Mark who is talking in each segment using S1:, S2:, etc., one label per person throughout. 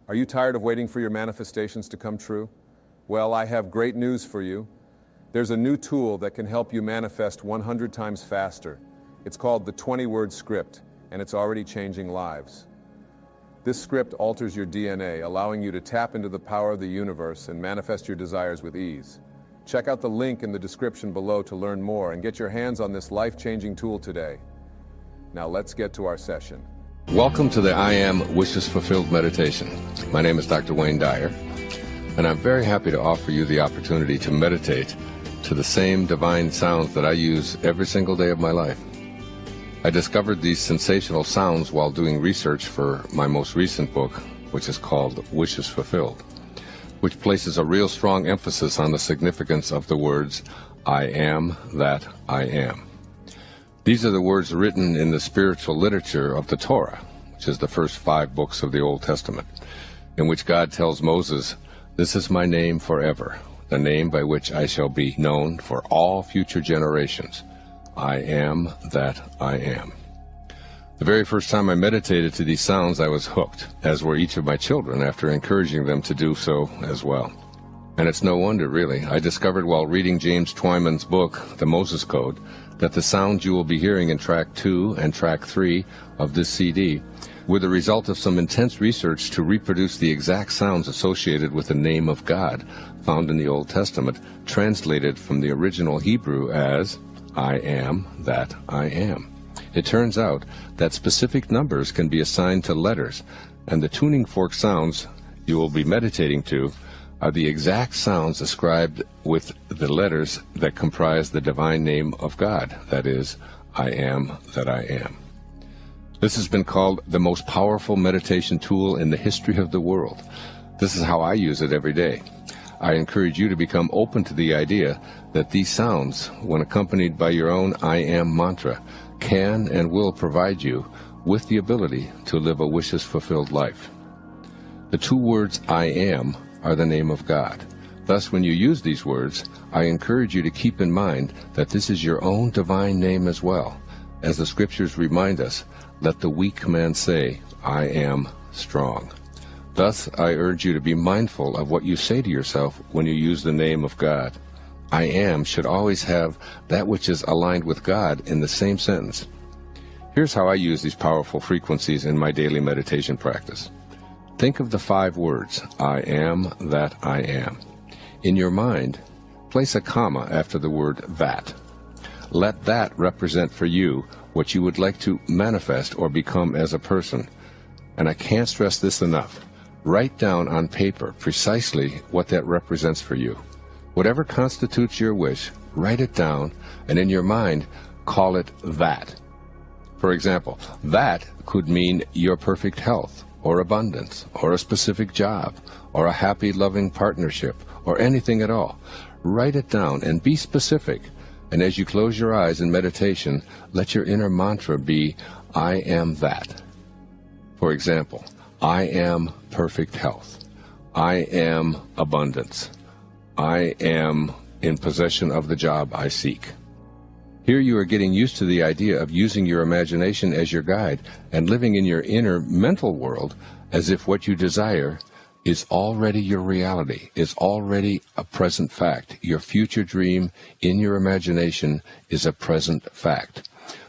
S1: Are you tired of waiting for your manifestations to come true? Well, I have great news for you. There's a new tool that can help you manifest 100 times faster. It's called the 20-word script, and it's already changing lives. This script alters your DNA, allowing you to tap into the power of the universe and manifest your desires with ease. Check out the link in the description below to learn more and get your hands on this life-changing tool today. Now let's get to our session.
S2: Welcome to the I Am Wishes Fulfilled meditation. My name is Dr. Wayne Dyer, and I'm very happy to offer you the opportunity to meditate to the same divine sounds that I use every single day of my life. I discovered these sensational sounds while doing research for my most recent book, which is called Wishes Fulfilled, which places a real strong emphasis on the significance of the words, I am that I am. These are the words written in the spiritual literature of the Torah, which is the first 5 books of the Old Testament, in which God tells Moses, "This is my name forever, the name by which I shall be known for all future generations. I am that I am." The very first time I meditated to these sounds, I was hooked, as were each of my children, after encouraging them to do so as well. And it's no wonder, really. I discovered while reading James Twyman's book, The Moses Code, that the sounds you will be hearing in track 2 and track 3 of this CD were the result of some intense research to reproduce the exact sounds associated with the name of God found in the Old Testament, translated from the original Hebrew as, I am that I am. It turns out that specific numbers can be assigned to letters, and the tuning fork sounds you will be meditating to are the exact sounds ascribed with the letters that comprise the divine name of God, that is, I am that I am. This has been called the most powerful meditation tool in the history of the world. This is how I use it every day. I encourage you to become open to the idea that these sounds, when accompanied by your own I am mantra, can and will provide you with the ability to live a wishes-fulfilled life. The 2 words I am are the name of God. Thus, when you use these words, I encourage you to keep in mind that this is your own divine name as well. As the scriptures remind us, let the weak man say, I am strong. Thus, I urge you to be mindful of what you say to yourself when you use the name of God. I am should always have that which is aligned with God in the same sentence. Here's how I use these powerful frequencies in my daily meditation practice. Think of the 5 words, I am that I am. In your mind, place a comma after the word that. Let that represent for you what you would like to manifest or become as a person. And I can't stress this enough. Write down on paper precisely what that represents for you. Whatever constitutes your wish, write it down, and in your mind, call it that. For example, that could mean your perfect health, or abundance, or a specific job, or a happy, loving partnership, or anything at all. Write it down and be specific. And as you close your eyes in meditation, let your inner mantra be, I am that. For example, I am perfect health. I am abundance. I am in possession of the job I seek. Here you are getting used to the idea of using your imagination as your guide and living in your inner mental world as if what you desire is already your reality, is already a present fact. Your future dream in your imagination is a present fact.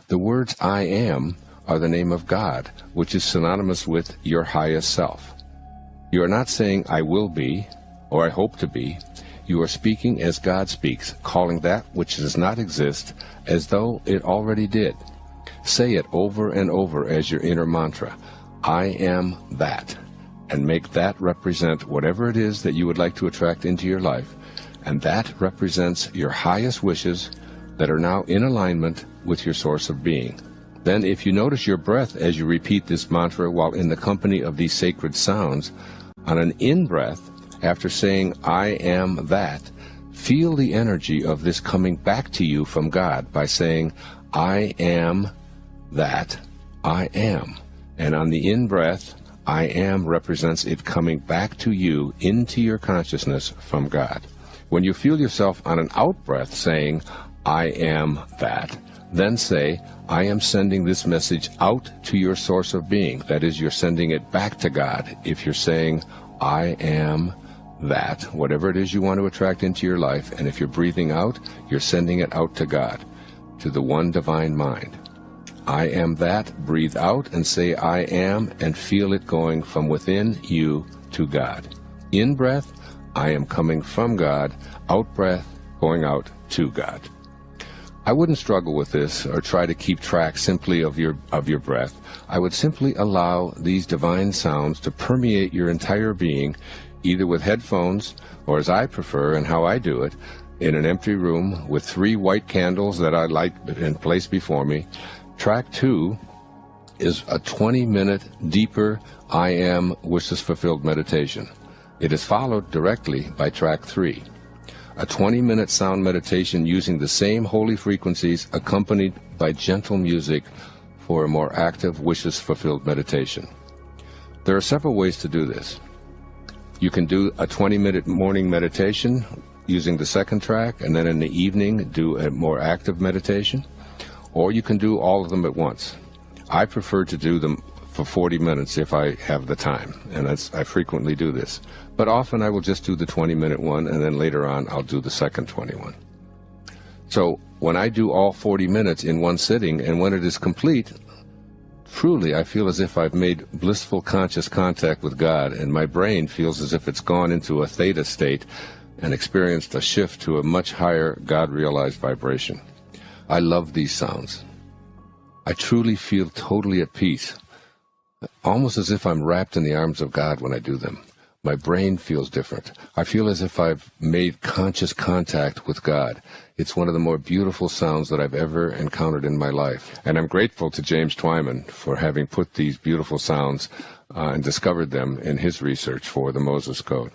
S2: The words I am are the name of God, which is synonymous with your highest self. You are not saying I will be or I hope to be. You are speaking as God speaks, calling that which does not exist as though it already did. Say it over and over as your inner mantra, I am that, and make that represent whatever it is that you would like to attract into your life, and that represents your highest wishes that are now in alignment with your source of being. Then if you notice your breath as you repeat this mantra while in the company of these sacred sounds, on an in-breath, after saying, I am that, feel the energy of this coming back to you from God by saying, I am that I am. And on the in-breath, I am represents it coming back to you into your consciousness from God. When you feel yourself on an out-breath saying, I am that, Then say, I am sending this message out to your source of being. That is, you're sending it back to God. If you're saying, I am that, whatever it is you want to attract into your life, and if you're breathing out, you're sending it out to God, to the one divine mind. I am that, breathe out and say I am, and feel it going from within you to God. In breath, I am coming from God. Out breath, going out to God. I wouldn't struggle with this or try to keep track simply of your breath. I would simply allow these divine sounds to permeate your entire being, either with headphones or, as I prefer and how I do it, in an empty room with 3 white candles that I light and place before me. Track 2 is a 20-minute deeper I Am Wishes Fulfilled meditation. It is followed directly by track 3, a 20-minute sound meditation using the same holy frequencies accompanied by gentle music for a more active wishes fulfilled meditation. There are several ways to do this. You can do a 20-minute morning meditation using the second track, and then in the evening do a more active meditation. Or you can do all of them at once. I prefer to do them for 40 minutes if I have the time, and I frequently do this. But often I will just do the 20-minute one, and then later on I'll do the second 21. So when I do all 40 minutes in one sitting, and when it is complete, truly I feel as if I've made blissful conscious contact with God, and my brain feels as if it's gone into a theta state and experienced a shift to a much higher God-realized vibration. I love these sounds. I truly feel totally at peace, almost as if I'm wrapped in the arms of God when I do them. My brain feels different. I feel as if I've made conscious contact with God. It's one of the more beautiful sounds that I've ever encountered in my life. And I'm grateful to James Twyman for having put these beautiful sounds and discovered them in his research for the Moses Code.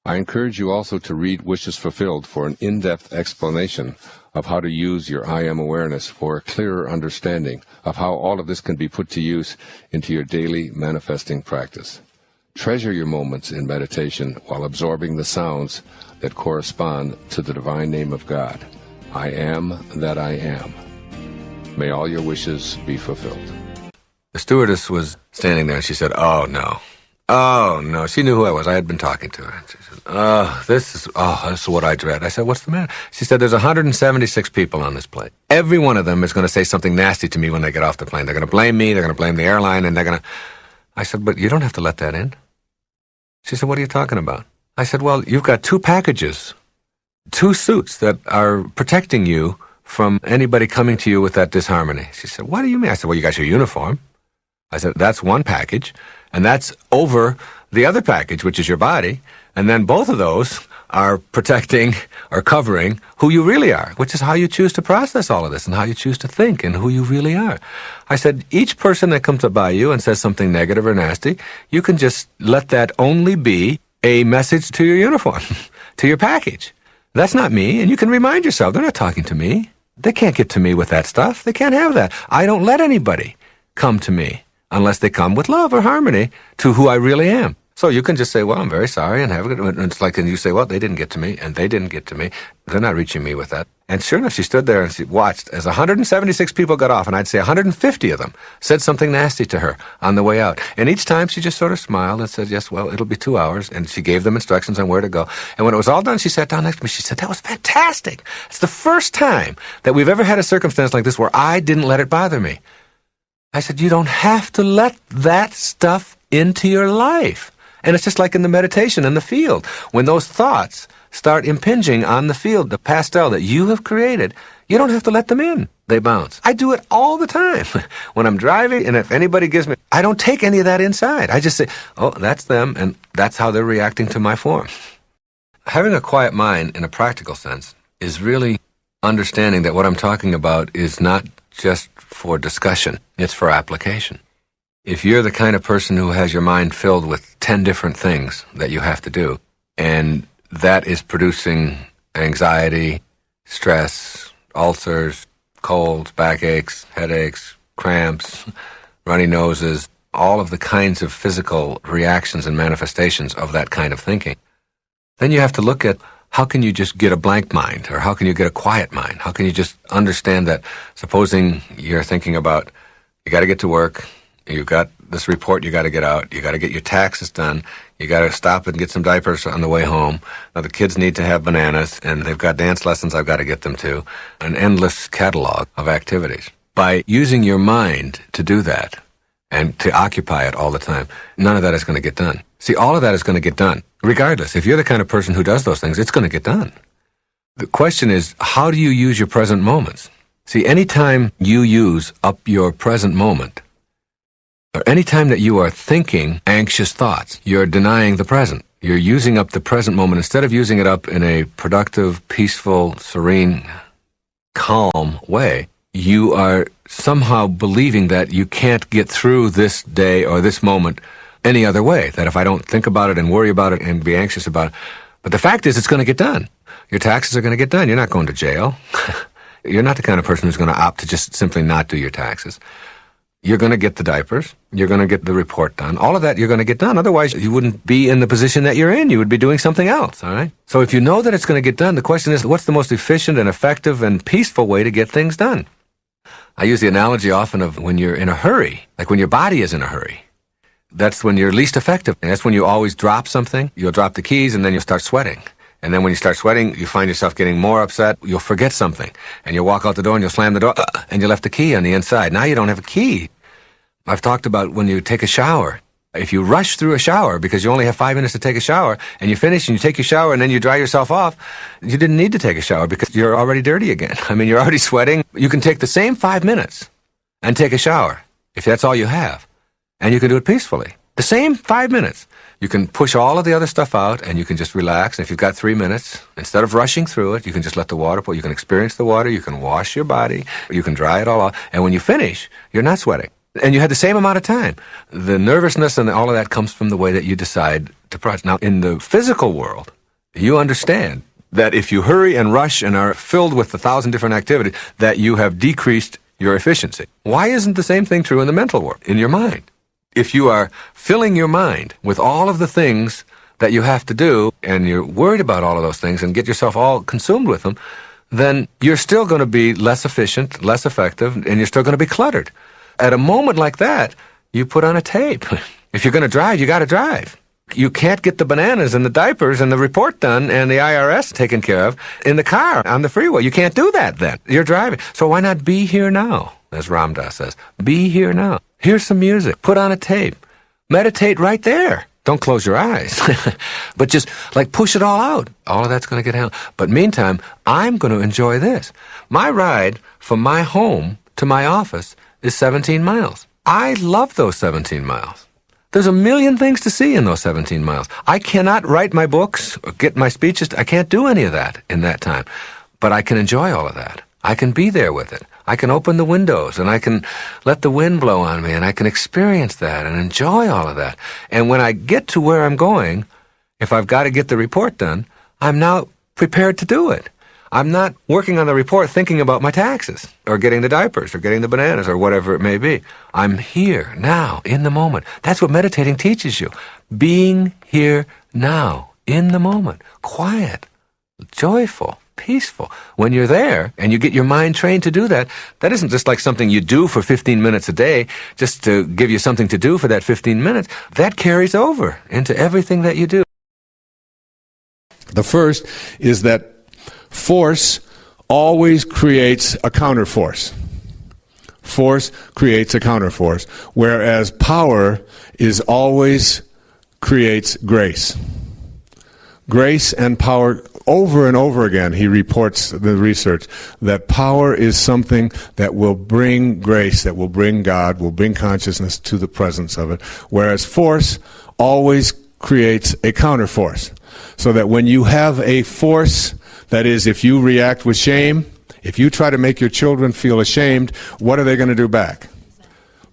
S2: I encourage you also to read Wishes Fulfilled for an in-depth explanation of how to use your I Am awareness for a clearer understanding of how all of this can be put to use into your daily manifesting practice. Treasure your moments in meditation while absorbing the sounds that correspond to the divine name of God. I am that I am. May all your wishes be fulfilled.
S3: The stewardess was standing there and she said, "Oh, no. Oh, no." She knew who I was. I had been talking to her. She said, this is what I dread. I said, "What's the matter?" She said, "There's 176 people on this plane. Every one of them is going to say something nasty to me when they get off the plane. They're going to blame me, they're going to blame the airline, and they're going to..." I said, "But you don't have to let that in." She said, "What are you talking about?" I said, "Well, you've got 2 packages, 2 suits that are protecting you from anybody coming to you with that disharmony." She said, "What do you mean?" I said, "Well, you got your uniform." I said, "That's one package, and that's over the other package, which is your body, and then both of those are protecting or covering who you really are, which is how you choose to process all of this and how you choose to think and who you really are." I said, "Each person that comes up by you and says something negative or nasty, you can just let that only be a message to your uniform, to your package. That's not me, and you can remind yourself, they're not talking to me. They can't get to me with that stuff. They can't have that. I don't let anybody come to me unless they come with love or harmony to who I really am." So you can just say, "Well, I'm very sorry," and have a good... And it's like, and you say, "Well, they didn't get to me, and they didn't get to me. They're not reaching me with that." And sure enough, she stood there and she watched as 176 people got off, and I'd say 150 of them said something nasty to her on the way out. And each time she just sort of smiled and said, "Yes, well, it'll be 2 hours." And she gave them instructions on where to go. And when it was all done, she sat down next to me. She said, "That was fantastic. It's the first time that we've ever had a circumstance like this where I didn't let it bother me." I said, "You don't have to let that stuff into your life." And it's just like in the meditation in the field. When those thoughts start impinging on the field, the pastel that you have created, you don't have to let them in. They bounce. I do it all the time. When I'm driving, and if anybody gives me... I don't take any of that inside. I just say, "Oh, that's them, and that's how they're reacting to my form." Having a quiet mind in a practical sense is really understanding that what I'm talking about is not just for discussion. It's for application. If you're the kind of person who has your mind filled with 10 different things that you have to do, and that is producing anxiety, stress, ulcers, colds, backaches, headaches, cramps, runny noses, all of the kinds of physical reactions and manifestations of that kind of thinking, then you have to look at how can you just get a blank mind, or how can you get a quiet mind? How can you just understand that, supposing you're thinking about, you got to get to work, you've got this report you got to get out, you got to get your taxes done, you got to stop and get some diapers on the way home. Now the kids need to have bananas, and they've got dance lessons I've got to get them to. An endless catalog of activities. By using your mind to do that, and to occupy it all the time, none of that is going to get done. See, all of that is going to get done. Regardless, if you're the kind of person who does those things, it's going to get done. The question is, how do you use your present moments? See, anytime you use up your present moment, or any time that you are thinking anxious thoughts, you're denying the present. You're using up the present moment instead of using it up in a productive, peaceful, serene, calm way. You are somehow believing that you can't get through this day or this moment any other way, that if I don't think about it and worry about it and be anxious about it. But the fact is, it's going to get done. Your taxes are going to get done. You're not going to jail. You're not the kind of person who's going to opt to just simply not do your taxes. You're going to get the diapers. You're going to get the report done. All of that you're going to get done. Otherwise, you wouldn't be in the position that you're in. You would be doing something else, all right? So if you know that it's going to get done, the question is, what's the most efficient and effective and peaceful way to get things done? I use the analogy often of when you're in a hurry, like when your body is in a hurry. That's when you're least effective. And that's when you always drop something. You'll drop the keys, and then you'll start sweating. And then when you start sweating, you find yourself getting more upset. You'll forget something. And you'll walk out the door, and you'll slam the door, and you left the key on the inside. Now you don't have a key. I've talked about when you take a shower. If you rush through a shower because you only have 5 minutes to take a shower, and you finish and you take your shower and then you dry yourself off, you didn't need to take a shower because you're already dirty again. I mean, you're already sweating. You can take the same 5 minutes and take a shower if that's all you have. And you can do it peacefully. The same 5 minutes. You can push all of the other stuff out and you can just relax. And if you've got 3 minutes, instead of rushing through it, you can just let the water pour. You can experience the water. You can wash your body. You can dry it all out. And when you finish, you're not sweating. And you had the same amount of time. The nervousness and all of that comes from the way that you decide to process. Now, in the physical world, you understand that if you hurry and rush and are filled with 1,000 different activities, that you have decreased your efficiency. Why isn't the same thing true in the mental world, in your mind? If you are filling your mind with all of the things that you have to do, and you're worried about all of those things and get yourself all consumed with them, then you're still going to be less efficient, less effective, and you're still going to be cluttered. At a moment like that, you put on a tape. If you're going to drive, you got to drive. You can't get the bananas and the diapers and the report done and the IRS taken care of in the car on the freeway. You can't do that then. You're driving. So why not be here now, as Ram Dass says. Be here now. Here's some music. Put on a tape. Meditate right there. Don't close your eyes. But just, like, push it all out. All of that's going to get handled. But meantime, I'm going to enjoy this. My ride from my home to my office is 17 miles. I love those 17 miles. There's a million things to see in those 17 miles. I cannot write my books or get my speeches. I can't do any of that in that time. But I can enjoy all of that. I can be there with it. I can open the windows and I can let the wind blow on me and I can experience that and enjoy all of that. And when I get to where I'm going, if I've got to get the report done, I'm now prepared to do it. I'm not working on the report thinking about my taxes or getting the diapers or getting the bananas or whatever it may be. I'm here now in the moment. That's what meditating teaches you. Being here now in the moment. Quiet, joyful, peaceful. When you're there and you get your mind trained to do that, that isn't just like something you do for 15 minutes a day just to give you something to do for that 15 minutes. That carries over into everything that you do.
S4: The first is that force always creates a counterforce. Force creates a counterforce, whereas power is always creates grace. Grace and power, over and over again, he reports the research, that power is something that will bring grace, that will bring God, will bring consciousness to the presence of it, whereas force always creates a counterforce. So that when you have a force, that is, if you react with shame, if you try to make your children feel ashamed, what are they going to do back?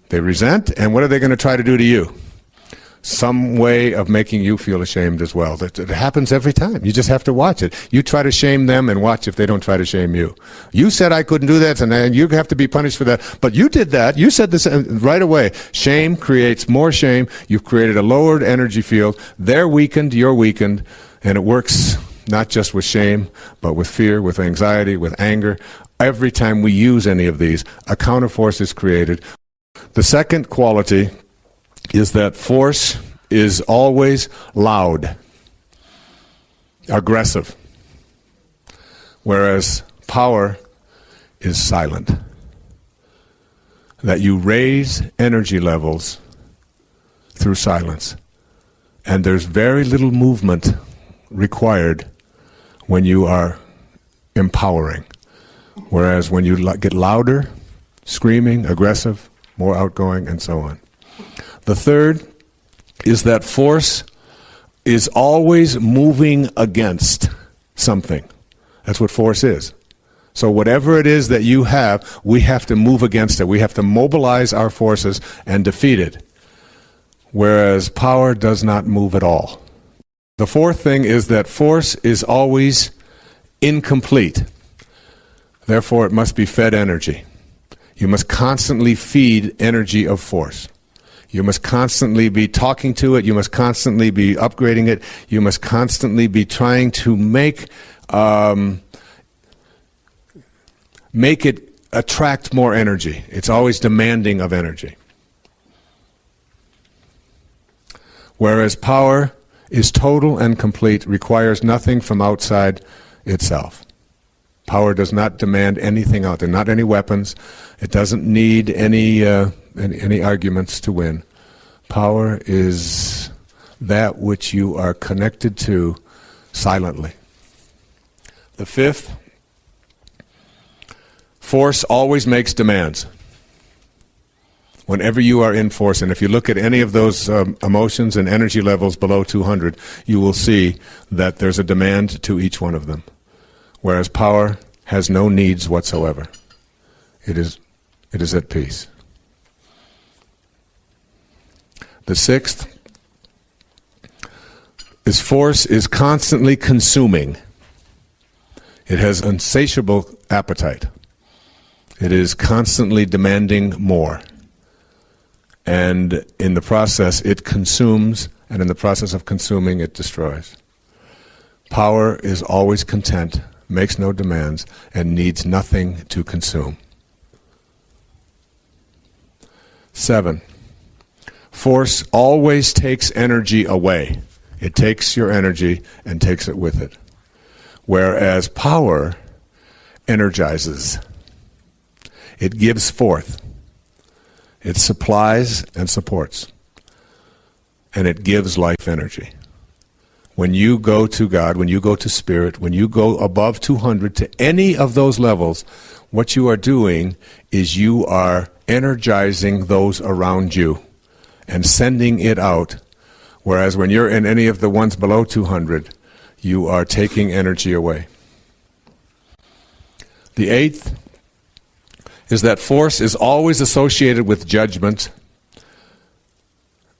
S4: They resent, and what are they going to try to do to you? Some way of making you feel ashamed as well. It happens every time. You just have to watch it. You try to shame them and watch if they don't try to shame you. You said I couldn't do that, and you have to be punished for that. But you did that. You said this right away. Shame creates more shame. You've created a lowered energy field. They're weakened. You're weakened. And it works not just with shame, but with fear, with anxiety, with anger. Every time we use any of these, a counterforce is created. The second quality is that force is always loud, aggressive, whereas power is silent. That you raise energy levels through silence. And there's very little movement required when you are empowering. Whereas when you get louder, screaming, aggressive, more outgoing, and so on. The third is that force is always moving against something. That's what force is. So whatever it is that you have, we have to move against it. We have to mobilize our forces and defeat it. Whereas power does not move at all. The fourth thing is that force is always incomplete. Therefore, it must be fed energy. You must constantly feed energy of force. You must constantly be talking to it. You must constantly be upgrading it. You must constantly be trying to make it attract more energy. It's always demanding of energy. Whereas power is total and complete, requires nothing from outside itself. Power does not demand anything out there, not any weapons. It doesn't need any arguments to win. Power is that which you are connected to silently. The fifth, force always makes demands. Whenever you are in force, and if you look at any of those emotions and energy levels below 200, you will see that there's a demand to each one of them. Whereas power has no needs whatsoever. It is at peace. The sixth is force is constantly consuming. It has insatiable appetite. It is constantly demanding more. And in the process, it consumes, and in the process of consuming, it destroys. Power is always content, makes no demands, and needs nothing to consume. 7. Force always takes energy away. It takes your energy and takes it with it. Whereas power energizes. It gives forth. It supplies and supports. And it gives life energy. When you go to God, when you go to Spirit, when you go above 200 to any of those levels, what you are doing is you are energizing those around you and sending it out. Whereas when you're in any of the ones below 200, you are taking energy away. The 8th is that force is always associated with judgment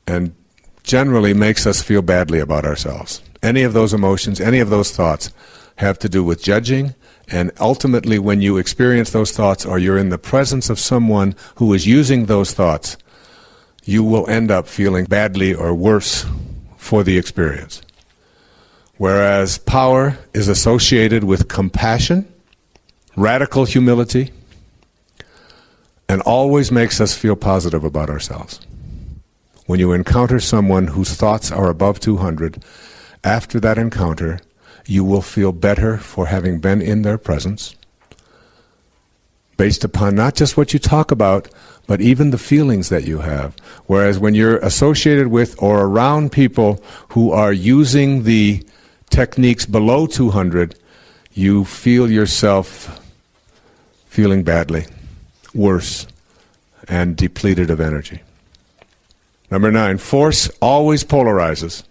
S4: and generally makes us feel badly about ourselves. Any of those emotions, any of those thoughts have to do with judging, and ultimately when you experience those thoughts or you're in the presence of someone who is using those thoughts, you will end up feeling badly or worse for the experience. Whereas power is associated with compassion, radical humility, and always makes us feel positive about ourselves. When you encounter someone whose thoughts are above 200, after that encounter, you will feel better for having been in their presence, based upon not just what you talk about, but even the feelings that you have. Whereas when you're associated with or around people who are using the techniques below 200, you feel yourself feeling badly, worse, and depleted of energy. Number 9, force always polarizes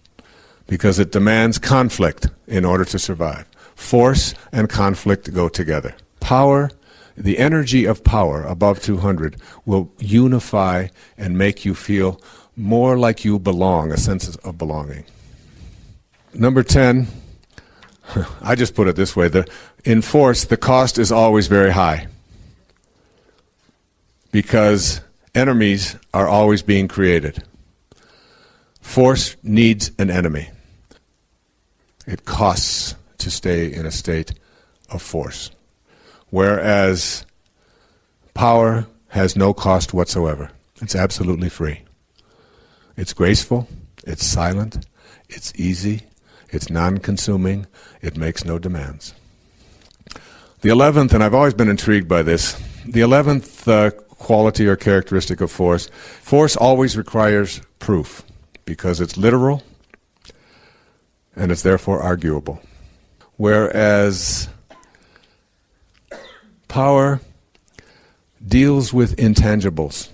S4: because it demands conflict in order to survive. Force and conflict go together. Power, the energy of power above 200 will unify and make you feel more like you belong, a sense of belonging. Number 10, I just put it this way, in force, the cost is always very high because enemies are always being created. Force needs an enemy. It costs to stay in a state of force. Whereas power has no cost whatsoever. It's absolutely free. It's graceful, it's silent, it's easy, it's non-consuming, it makes no demands. The 11th, and I've always been intrigued by this, the 11th quality or characteristic of force, force always requires proof because it's literal and it's therefore arguable. Whereas power deals with intangibles,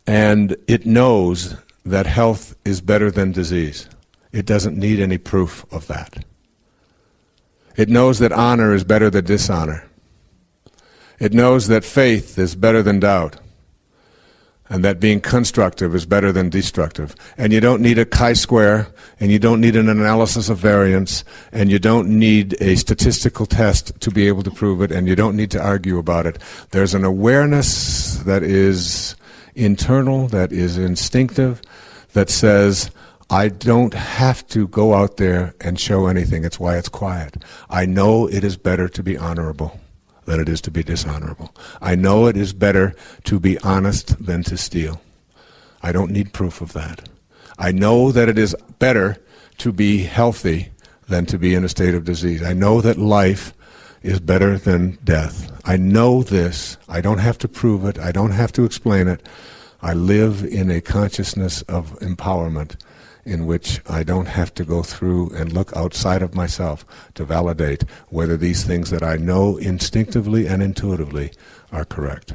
S4: and it knows that health is better than disease. It doesn't need any proof of that. It knows that honor is better than dishonor. It knows that faith is better than doubt, and that being constructive is better than destructive. And you don't need a chi-square, and you don't need an analysis of variance, and you don't need a statistical test to be able to prove it, and you don't need to argue about it. There's an awareness that is internal, that is instinctive, that says, I don't have to go out there and show anything. It's why it's quiet. I know it is better to be honorable than it is to be dishonorable. I know it is better to be honest than to steal. I don't need proof of that. I know that it is better to be healthy than to be in a state of disease. I know that life is better than death. I know this. I don't have to prove it. I don't have to explain it. I live in a consciousness of empowerment in which I don't have to go through and look outside of myself to validate whether these things that I know instinctively and intuitively are correct.